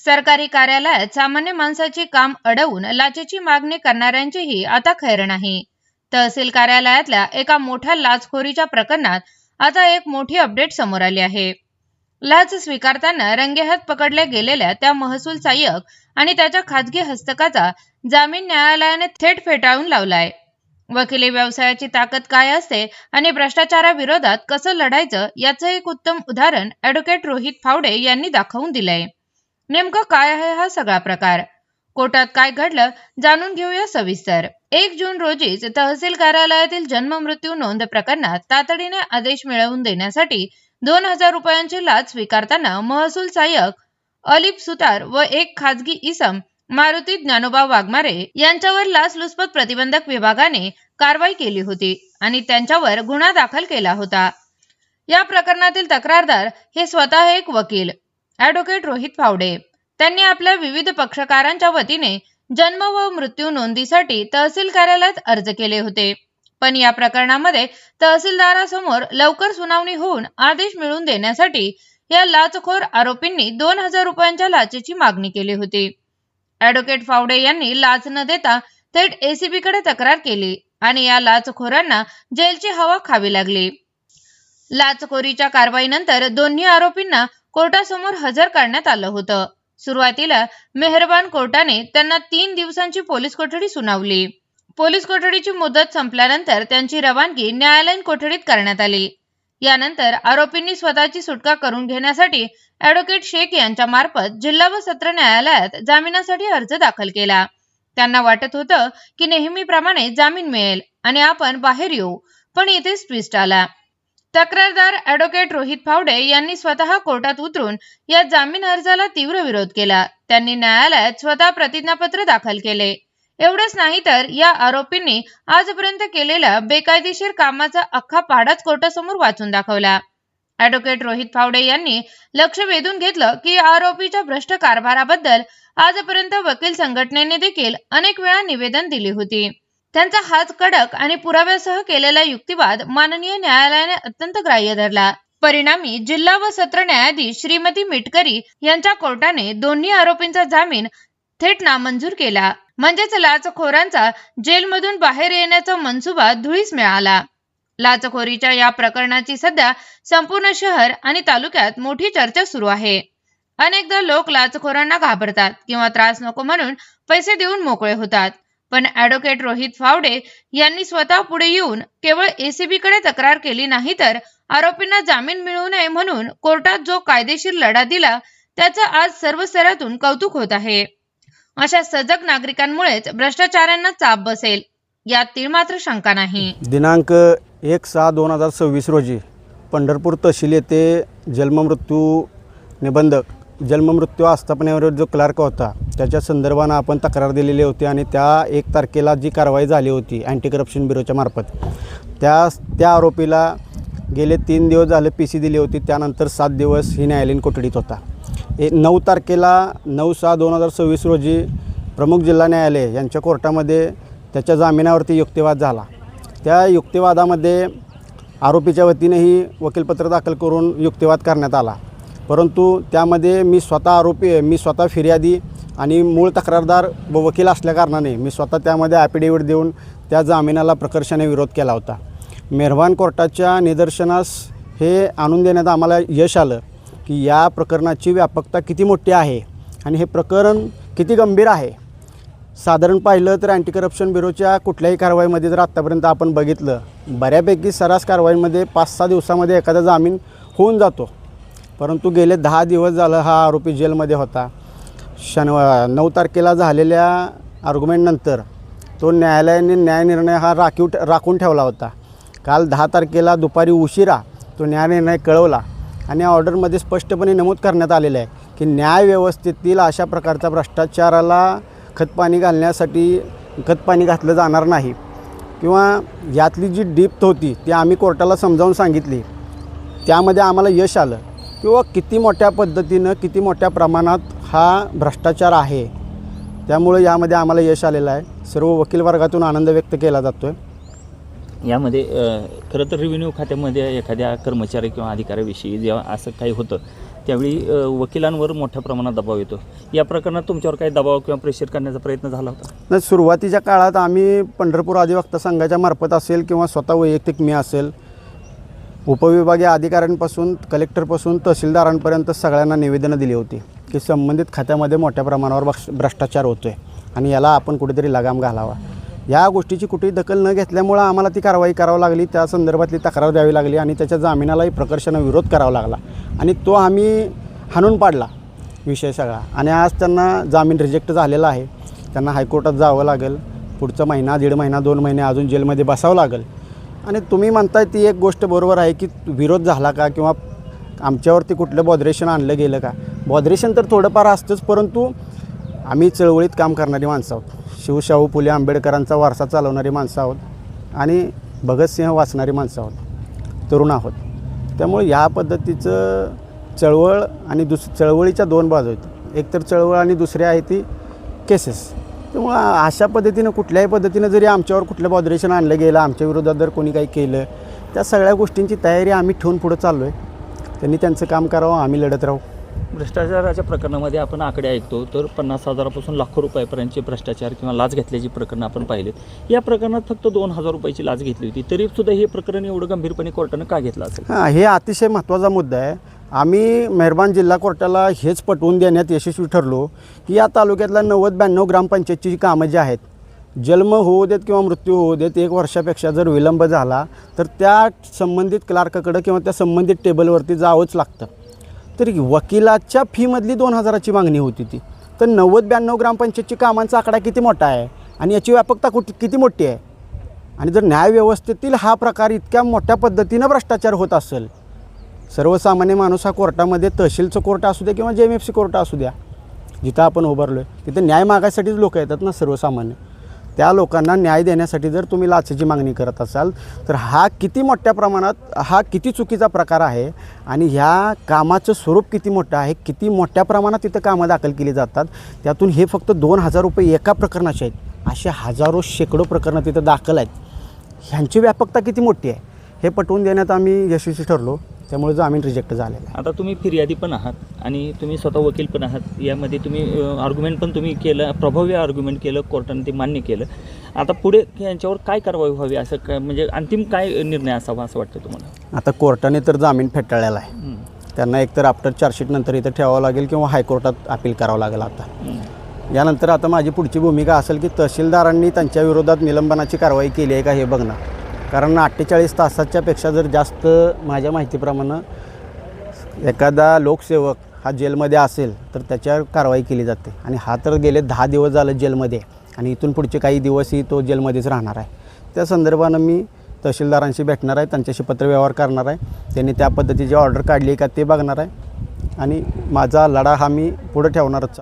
सरकारी कार्यालयात सामान्य माणसाची काम अडवून लाचेची मागणी करणाऱ्यांचीही आता खैर नाही। तहसील कार्यालयातल्या एका मोठ्या लाचखोरीच्या प्रकरणात आता एक मोठी अपडेट समोर आली आहे। लाच स्वीकारताना रंगेहात पकडल्या गेलेल्या त्या महसूल सहाय्यक आणि त्याच्या खाजगी हस्तकाचा जामीन न्यायालयाने थेट फेटाळून लावलाय। वकिली व्यवसायाची ताकद काय असते आणि भ्रष्टाचाराविरोधात कसं लढायचं याचं एक उत्तम उदाहरण ॲडव्होकेट रोहित फावडे यांनी दाखवून दिलंय। नेमकं काय आहे हा सगळा प्रकार, कोर्टात काय घडलं जाणून घेऊया सविस्तर। 1 जून रोजीच तहसील कार्यालयातील जन्म मृत्यू नोंद प्रकरणात तातडीने आदेश मिळवून देण्यासाठी 2000 रुपयांची लाच स्वीकारताना महसूल सहाय्यक अलिप सुतार व एक खाजगी इसम मारुती ज्ञानोबा वाघमारे यांच्यावर लाचलुचपत प्रतिबंधक विभागाने कारवाई केली होती आणि त्यांच्यावर गुन्हा दाखल केला होता। या प्रकरणातील तक्रारदार हे स्वतः एक वकील ॲडव्होकेट रोहित फावडे। त्यांनी आपल्या विविध पक्षकारांच्या वतीने जन्म व मृत्यू नोंदीसाठी तहसील कार्यालयात अर्ज केले होते, पण या प्रकरणामध्ये तहसीलदारासमोर लवकर सुनावणी होऊन आदेश मिळवून देण्यासाठी या लाचखोर आरोपींनी 2000 रुपयांच्या लाचेची मागणी केली होती। ॲडव्होकेट फावडे यांनी लाच न देता थेट एसीबी कडे तक्रार केली आणि या लाचखोरांना जेलची हवा खावी लागली। लाचखोरीच्या कारवाईनंतर दोन्ही आरोपींना कोर्टासमोर हजर करण्यात आलं होतं। सुरुवातीला मेहरबान कोर्टाने त्यांना 3 दिवसांची पोलीस कोठडी सुनावली। पोलीस कोठडीची मुदत संपल्यानंतर त्यांची रवानगी न्यायालयीन कोठडीत करण्यात आली। यानंतर आरोपींनी स्वतःची सुटका करून घेण्यासाठी ॲडव्होकेट शेख यांच्या मार्फत जिल्हा व सत्र न्यायालयात जामिनासाठी अर्ज दाखल केला। त्यांना वाटत होतं की नेहमीप्रमाणे जामीन मिळेल आणि आपण बाहेर येऊ, पण इथेच ट्विस्ट आला। तक्रारदार ॲडव्होकेट रोहित फावडे यांनी स्वतः कोर्टात उतरून या जामीन अर्जाला तीव्र विरोध केला। त्यांनी न्यायालयात स्वतः प्रतिज्ञापत्र दाखल केले। एवढंच नाही तर या आरोपींनी आजपर्यंत केलेल्या बेकायदेशीर कामाचा अख्खा पाडाच कोर्टासमोर वाचून दाखवला। ॲडव्होकेट रोहित फावडे यांनी लक्ष वेधून घेतलं की आरोपीच्या भ्रष्ट कारभाराबद्दल आजपर्यंत वकील संघटनेने देखील अनेक वेळा निवेदन दिली होती। त्यांचा हाच कडक आणि पुराव्यासह केलेला युक्तिवाद माननीय न्यायालयाने अत्यंत ग्राह्य धरला। परिणामी जिल्हा व सत्र न्यायाधीश श्रीमती मिटकरी यांच्या कोर्टाने दोन्ही आरोपींचा जामीन थेट नामंजूर केला। म्हणजेच लाचखोरांचा जेलमधून बाहेर येण्याचा मनसुबा धुळीस मिळाला। लाचखोरीच्या या प्रकरणाची सध्या संपूर्ण शहर आणि तालुक्यात मोठी चर्चा सुरू आहे। अनेकदा लोक लाचखोरांना घाबरतात किंवा त्रास नको म्हणून पैसे देऊन मोकळे होतात, पण ॲडव्होकेट रोहित फावडे यांनी स्वतः पुढे येऊन केवळ एसीबी कडे तक्रार केली नाही तर आरोपींना जामीन मिळू नये म्हणून कोर्टात जो कायदेशीर लढा दिला त्याचं आज सर्व स्तरातून कौतुक होत आहे। अशा सजग नागरिकांमुळेच भ्रष्टाचारांना चाप बसेल यात तीळ मात्र शंका नाही। दिनांक 1/6/2026 रोजी पंढरपूर तहसील येथे जन्ममृत्यू निबंधक जन्ममृत्यू आस्थापनेवर जो क्लार्क होता त्याच्या संदर्भानं आपण तक्रार दिलेली होती आणि त्या 1 तारखेला जी कारवाई झाली होती अँटी करप्शन ब्युरोच्या मार्फत त्या आरोपीला गेले 3 दिवस झाले पीसी दिली होती। त्यानंतर 7 दिवस ही न्यायालयीन कोठडीत होता। 9 तारखेला 9/6/2026 रोजी प्रमुख जिल्हा न्यायालय यांच्या कोर्टामध्ये त्याच्या जामिनावरती युक्तिवाद झाला। त्या युक्तिवादामध्ये आरोपीच्या वतीनेही वकीलपत्र दाखल करून युक्तिवाद करण्यात आला, परंतु त्यामध्ये मी स्वतः फिर्यादी आणि मूळ तक्रारदार व वकील असल्याकारणाने मी स्वतः त्यामध्ये ॲफिडेविट देऊन त्या जामिनाला प्रकर्षाने विरोध केला होता। मेहरबान कोर्टाच्या निदर्शनास हे आणून देण्यात आम्हाला यश आलं की या प्रकरणाची व्यापकता किती मोठी आहे आणि हे प्रकरण किती गंभीर आहे। साधारण पाहिलं तर अँटी करप्शन ब्युरोच्या कुठल्याही कारवाईमध्ये जर आत्तापर्यंत आपण बघितलं बऱ्यापैकी सरास कारवाईमध्ये 5-6 दिवसामध्ये एखादा जामीन होऊन जातो, परंतु गेले 10 दिवस झालं हा आरोपी जेलमध्ये होता। 9 तारखेला झालेल्या आर्ग्युमेंटनंतर तो न्यायालयाने न्यायनिर्णय हा राखून ठेवला होता। काल 10 तारखेला दुपारी उशिरा तो न्यायनिर्णय कळवला आणि ऑर्डरमध्ये स्पष्टपणे नमूद करण्यात आलेलं आहे की न्यायव्यवस्थेतील अशा प्रकारचा भ्रष्टाचाराला खतपाणी घातलं जाणार नाही किंवा यातली जी डिप्थ होती ती आम्ही कोर्टाला समजावून सांगितली। त्यामध्ये आम्हाला यश आलं किंवा किती मोठ्या पद्धतीनं किती मोठ्या प्रमाणात हा भ्रष्टाचार आहे, त्यामुळे यामध्ये आम्हाला यश आलेलं आहे। सर्व वकील वर्गातून आनंद व्यक्त केला जातो आहे। यामध्ये खरं तर रेव्हेन्यू खात्यामध्ये एखाद्या कर्मचारी किंवा अधिकाऱ्याविषयी जेव्हा असं काही होतं त्यावेळी वकिलांवर मोठ्या प्रमाणात दबाव येतो. या प्रकरणात तुमच्यावर काही दबाव किंवा प्रेशर करण्याचा प्रयत्न झाला होता? नाही, सुरुवातीच्या काळात आम्ही पंढरपूर अधिवक्ता संघाच्या मार्फत असेल किंवा स्वतः वैयक्तिक मी असेल, उपविभागीय अधिकाऱ्यांपासून कलेक्टरपासून तहसीलदारांपर्यंत सगळ्यांना निवेदनं दिली होती की संबंधित खात्यामध्ये मोठ्या प्रमाणावर भ्रष्टाचार होतो आहे आणि याला आपण कुठेतरी लगाम घालावा. या गोष्टीची कुठेही दखल न घेतल्यामुळं आम्हाला ती कारवाई करावी लागली, त्या संदर्भातली तक्रार द्यावी लागली आणि त्याच्या जामिनालाही प्रकर्षानं विरोध करावा लागला आणि तो आम्ही हाणून पाडला विषय सगळा. आणि आज त्यांना जामीन रिजेक्ट झालेला आहे. त्यांना हायकोर्टात जावं लागेल. पुढचा महिना, 1.5 महिना, 2 महिने अजून जेलमध्ये बसावं लागेल. आणि तुम्ही म्हणताय ती एक गोष्ट बरोबर आहे की विरोध झाला का किंवा आमच्यावरती कुठलं बॉदरेशन आणलं गेलं का. बॉदरेशन तर थोडंफार असतंच, परंतु आम्ही चळवळीत काम करणारी माणसं आहोत. शिवशाहू फुले आंबेडकरांचा वारसा चालवणारी माणसं आहोत आणि भगतसिंह वाचणारी माणसं आहोत, तरुण आहोत. त्यामुळे या पद्धतीचं चळवळ आणि चळवळीच्या 2 बाजू आहेत. एक तर चळवळ आणि दुसरी आहे ती केसेस. त्यामुळं अशा पद्धतीनं कुठल्याही पद्धतीनं जरी आमच्यावर कुठलं बॉदरेशन आणलं गेलं, आमच्या विरोधात जर कोणी काही केलं, त्या सगळ्या गोष्टींची तयारी आम्ही ठेवून पुढं चाललो आहे. त्यांनी त्यांचं काम करावं, आम्ही लढत राहू. भ्रष्टाचाराच्या प्रकरणामध्ये आपण आकडे ऐकतो तर 50,000पासून लाखो रुपयापर्यंतचे भ्रष्टाचार किंवा लाच घेतल्याची प्रकरणं आपण पाहिलेत. या प्रकरणात फक्त 2,000 रुपयाची लाच घेतली होती, तरीसुद्धा हे प्रकरण एवढं गंभीरपणे कोर्टानं का घेतलं असेल? हां, हे अतिशय महत्त्वाचा मुद्दा आहे. आम्ही मेहरबान जिल्हा कोर्टाला हेच पटवून देण्यात यशस्वी ठरलो की या तालुक्यातल्या 90-92 ग्रामपंचायतची जी कामं जी आहेत, जन्म होऊ देत किंवा मृत्यू होऊ देत, 1 वर्षापेक्षा जर विलंब झाला तर त्या संबंधित क्लार्काकडं किंवा त्या संबंधित टेबलवरती जावंच लागतं. तर वकिलाच्या फीमधली 2,000ची मागणी होती ती. तर 90-92 ग्रामपंचायतची कामांचा आकडा किती मोठा आहे आणि याची व्यापकता किती मोठी आहे. आणि जर न्यायव्यवस्थेतील हा प्रकार इतक्या मोठ्या पद्धतीनं भ्रष्टाचार होत असेल, सर्वसामान्य माणूस हा कोर्टामध्ये, तहसीलचं कोर्ट असू द्या किंवा JMFC कोर्ट असू द्या, जिथं आपण उभारलो आहे तिथं न्याय मागायसाठीच लोक येतात ना सर्वसामान्य. त्या लोकांना न्याय देण्यासाठी जर तुम्ही लाचेची मागणी करत असाल तर हा किती मोठ्या प्रमाणात, हा किती चुकीचा प्रकार आहे आणि ह्या कामाचं स्वरूप किती मोठं आहे, किती मोठ्या प्रमाणात तिथं कामं दाखल केली जातात. त्यातून हे फक्त 2,000 रुपये एका प्रकरणाचे आहेत, असे हजारो शेकडो प्रकरणं तिथं दाखल आहेत. ह्यांची व्यापकता किती मोठी आहे हे पटवून देण्यात आम्ही यशस्वी ठरलो. त्यामुळे जामीन रिजेक्ट झालेला आहे. आता तुम्ही फिर्यादी पण आहात आणि तुम्ही स्वतः वकील पण आहात. यामध्ये तुम्ही आर्ग्युमेंट पण तुम्ही केलं, प्रभावी आर्ग्युमेंट केलं, कोर्टाने ते मान्य केलं. आता पुढे यांच्यावर काय कारवाई व्हावी, असं काय म्हणजे अंतिम काय निर्णय असावा असं वाटतं तुम्हाला? आता कोर्टाने तर जामीन फेटाळलेला आहे. त्यांना एकतर आफ्टर चार्जशीट नंतर इथं ठेवावं लागेल किंवा हायकोर्टात अपील करावं लागेल. आता यानंतर आता माझी पुढची भूमिका असेल की तहसीलदारांनी त्यांच्या विरोधात निलंबनाची कारवाई केली आहे का हे बघणं. कारण 48 तासाच्या पेक्षा जर जास्त माझ्या माहितीप्रमाणे एखादा लोकसेवक हा जेलमध्ये असेल तर त्याच्यावर कारवाई केली जाते. आणि हा तर गेले 10 दिवस झालं जेलमध्ये आणि इथून पुढचे काही दिवसही तो जेलमध्येच राहणार आहे. त्या संदर्भानं मी तहसीलदारांशी भेटणार आहे, त्यांच्याशी पत्रव्यवहार करणार आहे. त्यांनी त्या पद्धतीची ऑर्डर काढली आहे का ते बघणार आहे आणि माझा लढा हा मी पुढे ठेवणारच.